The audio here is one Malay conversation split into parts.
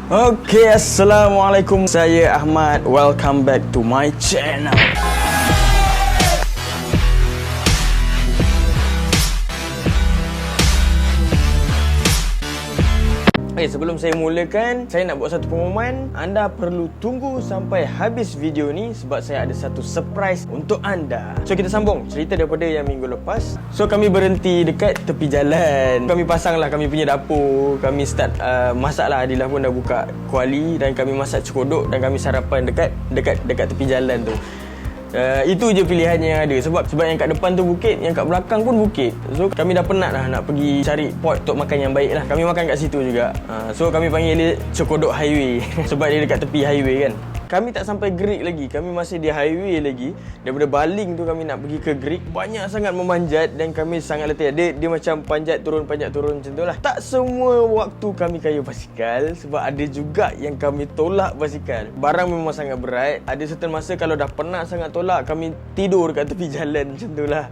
Okay, Assalamualaikum. Saya Ahmad. Welcome back to my channel. Sebelum saya mulakan, saya nak buat satu pengumuman. Anda perlu tunggu sampai habis video ni sebab saya ada satu surprise untuk anda. So kita sambung cerita daripada yang minggu lepas. So kami berhenti dekat tepi jalan. Kami pasanglah kami punya dapur. Kami start masak lah. Adilah pun dah buka kuali dan kami masak cekodok dan kami sarapan dekat tepi jalan tu. Itu je pilihan yang ada. Sebab yang kat depan tu bukit, yang kat belakang pun bukit. So kami dah penat lah nak pergi cari pot untuk makan yang baik lah. Kami makan kat situ juga. So kami panggil dia Cekodok Highway. Sebab dia dekat tepi highway kan. Kami tak sampai Greek lagi. Kami masih di highway lagi. Daripada Baling tu kami nak pergi ke Greek. Banyak sangat memanjat dan kami sangat letih. Dia macam panjat turun macam tu lah. Tak semua waktu kami kayuh basikal. Sebab ada juga yang kami tolak basikal. Barang memang sangat berat. Ada certain masa kalau dah penat sangat tolak, kami tidur kat tepi jalan macam tu lah.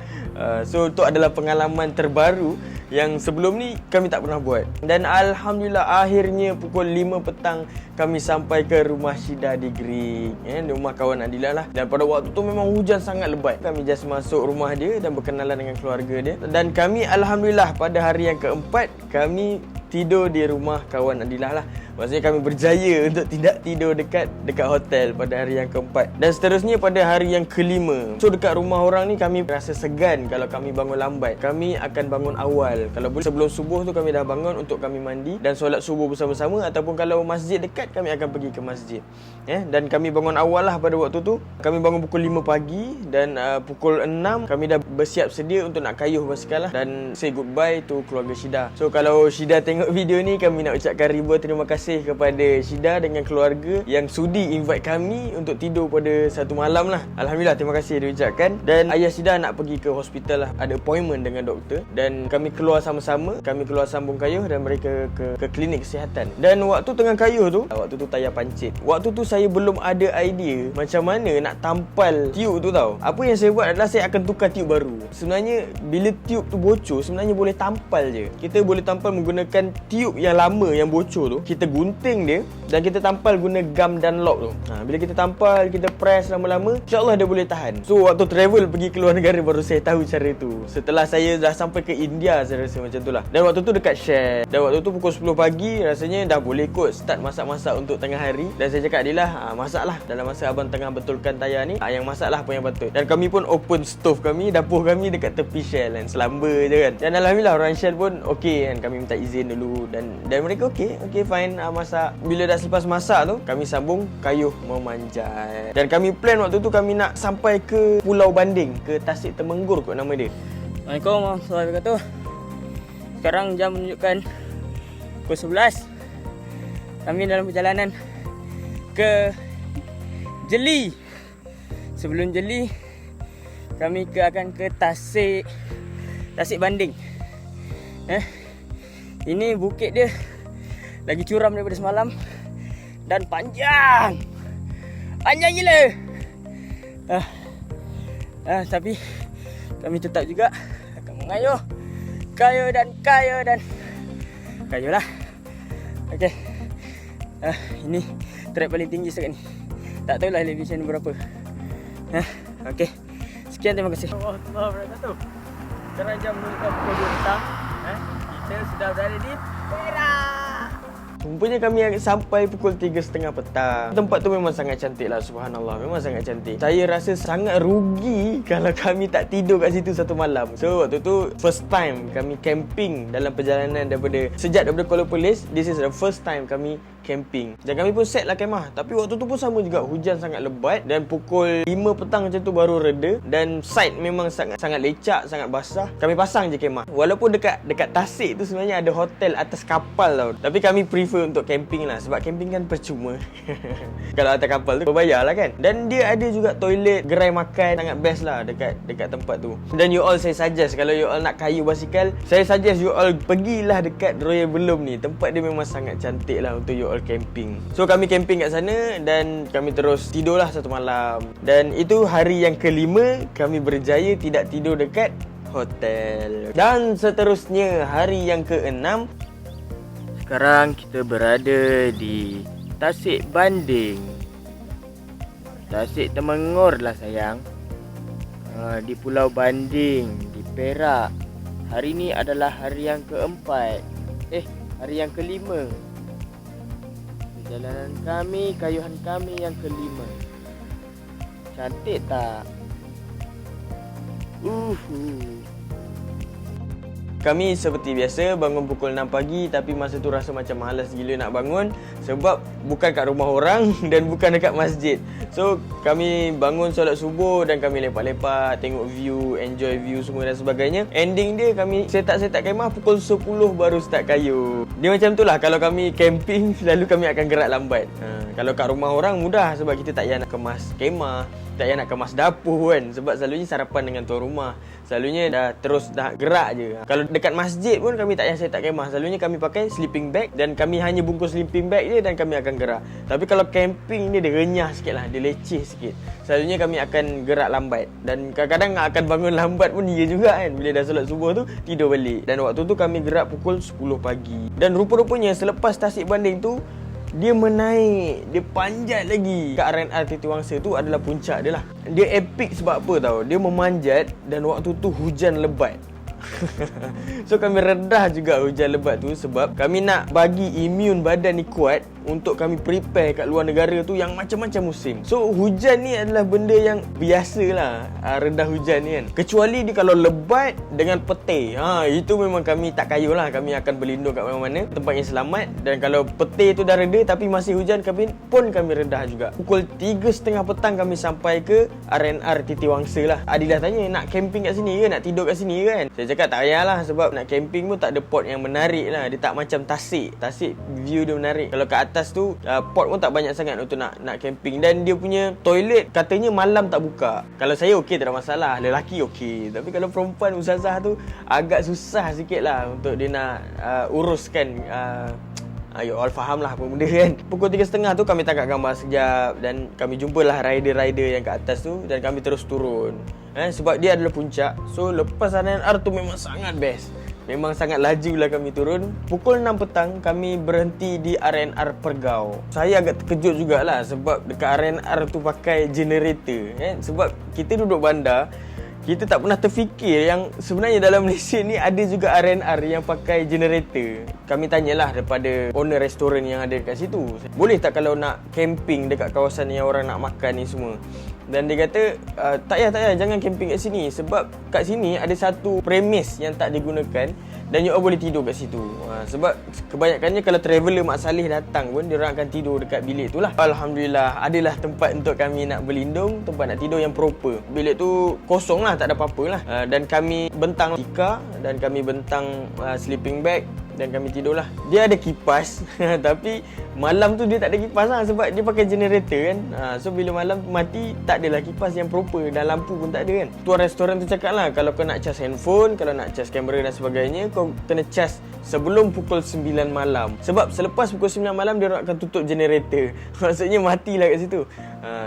So itu adalah pengalaman terbaru yang sebelum ni kami tak pernah buat. Dan Alhamdulillah akhirnya pukul 5 petang kami sampai ke rumah Syida di Greek, rumah kawan Adilah lah. Dan pada waktu tu memang hujan sangat lebat. Kami just masuk rumah dia dan berkenalan dengan keluarga dia. Dan kami Alhamdulillah pada hari yang keempat kami tidur di rumah kawan Adilah lah. Maksudnya kami berjaya untuk tidak tidur dekat hotel pada hari yang keempat. Dan seterusnya pada hari yang kelima. So dekat rumah orang ni kami rasa segan kalau kami bangun lambat. Kami akan bangun awal. Kalau boleh sebelum subuh tu kami dah bangun untuk kami mandi dan solat subuh bersama-sama. Ataupun kalau masjid dekat kami akan pergi ke masjid. Dan kami bangun awal lah pada waktu tu. Kami bangun pukul 5 pagi dan pukul 6 kami dah bersiap sedia untuk nak kayuh basikal lah. Dan say goodbye to keluarga Syida. So kalau Syida tengok video ni, kami nak ucapkan ribuan terima kasih kepada Syida dengan keluarga yang sudi invite kami untuk tidur pada satu malam lah. Alhamdulillah, terima kasih diucapkan. Dan ayah Syida nak pergi ke hospital lah, ada appointment dengan doktor. Dan kami keluar sama-sama, kami keluar sambung kayuh dan mereka ke klinik kesihatan. Dan waktu tengah kayuh tu, waktu tu tayar pancit. Waktu tu saya belum ada idea macam mana nak tampal tiup tu tau. Apa yang saya buat adalah saya akan tukar tiup baru. Sebenarnya bila tiup tu bocor, sebenarnya boleh tampal je. Kita boleh tampal menggunakan tiup yang lama yang bocor tu. Kita gunting dia dan kita tampal guna gum dan lock tu. Bila kita tampal, kita press lama-lama, insyaAllah dia boleh tahan. So waktu travel pergi keluar negara baru saya tahu cara tu. Setelah saya dah sampai ke India, saya rasa macam tu lah. Dan waktu tu dekat Share. Dan waktu tu pukul 10 pagi rasanya dah boleh kot start masak-masak untuk tengah hari. Dan saya cakap Adilah, masaklah dalam masa abang tengah betulkan tayar ni, yang masaklah apa yang patut. Dan kami pun open stove kami, dapur kami dekat tepi Shell kan, selamba je kan. Dan Alhamdulillah orang Shell pun okey kan. Kami minta izin dulu dan mereka okey fine. Masak. Bila dah selepas masak tu, kami sambung kayuh memanjat. Dan kami plan waktu tu kami nak sampai ke Pulau Banding, ke Tasik Temenggur kot nama dia. Assalamualaikum warahmatullahi wabarakatuh. Sekarang jam menunjukkan pukul 11. Kami dalam perjalanan ke Jeli. Sebelum Jeli, kami akan ke Tasik Banding. Ini bukit dia lagi curam daripada semalam dan panjang gila. Tapi kami tetap juga akan mengayuh kayuh lah. Okey. Ini trek paling tinggi sekarang ni. Tak tahulah elevation berapa. Okey. Sekian, terima kasih. Warahmatullahi wabarakatuh. Sekarang jam menunjukkan pukul 2 petang. Kita sudah berada di Perak. Rupanya kami sampai pukul 3.30 petang. Tempat tu memang sangat cantik lah, subhanallah. Memang sangat cantik. Saya rasa sangat rugi kalau kami tak tidur kat situ satu malam. So waktu tu first time kami camping dalam perjalanan daripada Kuala Perlis. This is the first time kami camping. Dan kami pun set lah kemah. Tapi waktu tu pun sama juga, hujan sangat lebat. Dan pukul 5 petang macam tu baru reda. Dan site memang sangat lecak, sangat basah. Kami pasang je kemah. Walaupun dekat Tasik tu sebenarnya ada hotel atas kapal tau. Tapi kami prefer untuk camping lah. Sebab camping kan percuma. Kalau atas kapal tu berbayar lah kan. Dan dia ada juga toilet, gerai makan. Sangat best lah dekat tempat tu. Dan you all, saya suggest kalau you all nak kayuh basikal, saya suggest you all pergilah dekat Royal Belum ni. Tempat dia memang sangat cantik lah untuk you all camping. So kami camping kat sana dan kami terus tidurlah satu malam. Dan itu hari yang kelima kami berjaya tidak tidur dekat hotel. Dan seterusnya hari yang keenam Sekarang kita berada di Tasik Banding. Tasik Temengor lah sayang. Di Pulau Banding, di Perak. Hari ni adalah hari yang keempat. Hari yang kelima. Perjalanan kami, kayuhan kami yang kelima. Cantik tak? Kami seperti biasa bangun pukul 6 pagi, tapi masa tu rasa macam malas gila nak bangun sebab bukan kat rumah orang dan bukan dekat masjid. So kami bangun solat subuh dan kami lepak-lepak, tengok view, enjoy view semua dan sebagainya. Ending dia kami set up kemah pukul 10 baru start kayu. Dia macam tu lah, kalau kami camping selalu kami akan gerak lambat. Kalau kat rumah orang mudah sebab kita tak payah nak kemas kemah, tak payah nak kemas dapur kan, sebab selalunya sarapan dengan tuan rumah. Selalunya dah terus dah gerak je. Kalau dekat masjid pun kami tak payah set up kemah. Selalunya kami pakai sleeping bag dan kami hanya bungkus sleeping bag je dan kami akan gerak. Tapi kalau camping ni dia renyah sikit lah, dia leceh sikit. Selalunya kami akan gerak lambat dan kadang-kadang akan bangun lambat pun dia juga kan. Bila dah solat subuh tu tidur balik. Dan waktu tu kami gerak pukul 10 pagi. Dan rupa-rupanya selepas Tasik Banding tu dia menaik, dia panjat lagi. Kat RNR Titiwangsa tu adalah puncak dia lah. Dia epic sebab apa tau? Dia memanjat dan waktu tu hujan lebat. So kami redah juga hujan lebat tu sebab kami nak bagi imun badan ni kuat untuk kami prepare kat luar negara tu yang macam-macam musim. So hujan ni adalah benda yang biasa lah, redah hujan ni kan. Kecuali dia kalau lebat dengan petir, itu memang kami tak kayuh lah. Kami akan berlindung kat mana-mana tempat yang selamat. Dan kalau petir tu dah reda tapi masih hujan, kami redah juga. Pukul 3.30 petang kami sampai ke RNR Titiwangsa lah. Adilah tanya, nak camping kat sini ke, nak tidur kat sini ke kan? Saya cakap tak payahlah sebab nak camping pun tak ada pot yang menarik lah. Dia tak macam Tasik view dia menarik. Kalau kat atas tu pot pun tak banyak sangat untuk nak camping. Dan dia punya toilet katanya malam tak buka. Kalau saya okey, tak ada masalah, lelaki okey. Tapi kalau perempuan ustazah tu agak susah sikit lah untuk dia nak uruskan. You all faham lah apa benda kan. Pukul 3.30 tu kami tangkap gambar sekejap dan kami jumpalah rider-rider yang kat atas tu dan kami terus turun. Sebab dia adalah puncak. So lepas RNR tu memang sangat best. Memang sangat laju lah kami turun. Pukul 6 petang kami berhenti di RNR Pergau. Saya agak terkejut jugalah sebab dekat RNR tu pakai generator kan. Sebab kita duduk bandar, kita tak pernah terfikir yang sebenarnya dalam Malaysia ni ada juga RNR yang pakai generator. Kami tanyalah daripada owner restoran yang ada dekat situ, boleh tak kalau nak camping dekat kawasan yang orang nak makan ni semua. Dan dia kata, tak payah, jangan camping kat sini. Sebab kat sini ada satu premis yang tak digunakan dan you all boleh tidur kat situ. Sebab kebanyakannya kalau traveller Mak Saleh datang pun, dia orang akan tidur dekat bilik tu lah. Alhamdulillah, adalah tempat untuk kami nak berlindung, tempat nak tidur yang proper. Bilik tu kosong lah, tak ada apa-apa lah. Dan kami bentang tikar dan kami bentang sleeping bag dan kami tidur lah. Dia ada kipas tapi malam tu dia tak ada kipas lah sebab dia pakai generator kan. So bila malam mati tak adalah kipas yang proper dan lampu pun tak ada kan. Tuan restoran tu cakap lah, kalau kau nak cas handphone, kalau nak cas kamera dan sebagainya, kau kena cas sebelum pukul 9 malam. Sebab selepas pukul 9 malam dia akan tutup generator. Maksudnya matilah kat situ.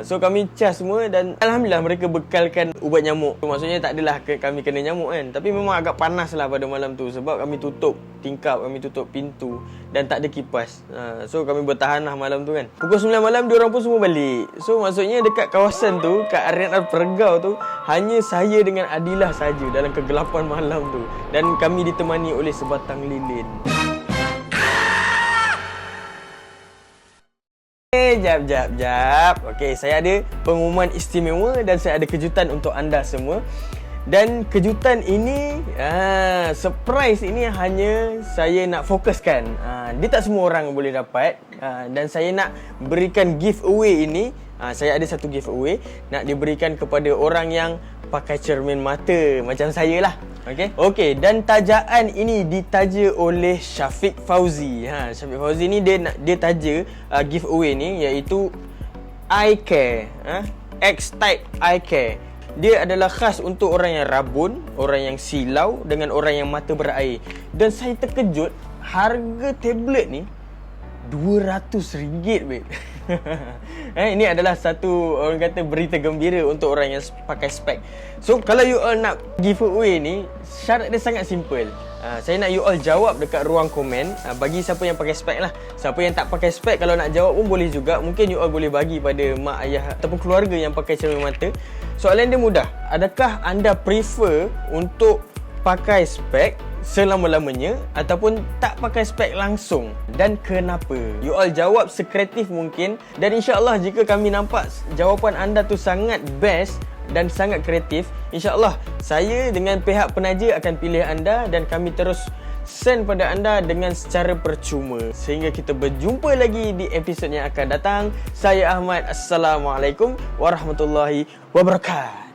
So kami cas semua dan alhamdulillah mereka bekalkan ubat nyamuk. Maksudnya tak adalah kami kena nyamuk kan. Tapi memang agak panas lah pada malam tu sebab kami tutup tingkap, kami tutup pintu dan tak ada kipas. So kami bertahan lah malam tu kan. Pukul 9 malam diorang pun semua balik. So maksudnya dekat kawasan tu, kat RNR Pergau tu, hanya saya dengan Adilah saja dalam kegelapan malam tu. Dan kami ditemani oleh sebatang lilin. Jap. Okey, saya ada pengumuman istimewa dan saya ada kejutan untuk anda semua. Dan kejutan ini, surprise ini hanya saya nak fokuskan. Dia tak semua orang boleh dapat. Dan saya nak berikan giveaway ini. Saya ada satu giveaway nak diberikan kepada orang yang pakai cermin mata macam saya lah. Okey, dan tajaan ini ditaja oleh Syafiq Fauzi. Syafiq Fauzi ni dia taja giveaway ni iaitu eye care. X-type eye care. Dia adalah khas untuk orang yang rabun, orang yang silau dengan orang yang mata berair. Dan saya terkejut, harga tablet ni RM200 babe. Ini adalah satu, orang kata, berita gembira untuk orang yang pakai spek. So kalau you all nak giveaway ni, syarat dia sangat simple. Saya nak you all jawab dekat ruang komen. Bagi siapa yang pakai spek lah. Siapa yang tak pakai spek, kalau nak jawab pun boleh juga. Mungkin you all boleh bagi pada mak, ayah ataupun keluarga yang pakai cermin mata. Soalan dia mudah. Adakah anda prefer untuk pakai spek selama-lamanya ataupun tak pakai spek langsung, dan kenapa? You all jawab sekreatif mungkin, dan insya-Allah jika kami nampak jawapan anda tu sangat best dan sangat kreatif, insya-Allah saya dengan pihak penaja akan pilih anda dan kami terus send pada anda dengan secara percuma. Sehingga kita berjumpa lagi di episod yang akan datang. Saya Ahmad. Assalamualaikum warahmatullahi wabarakatuh.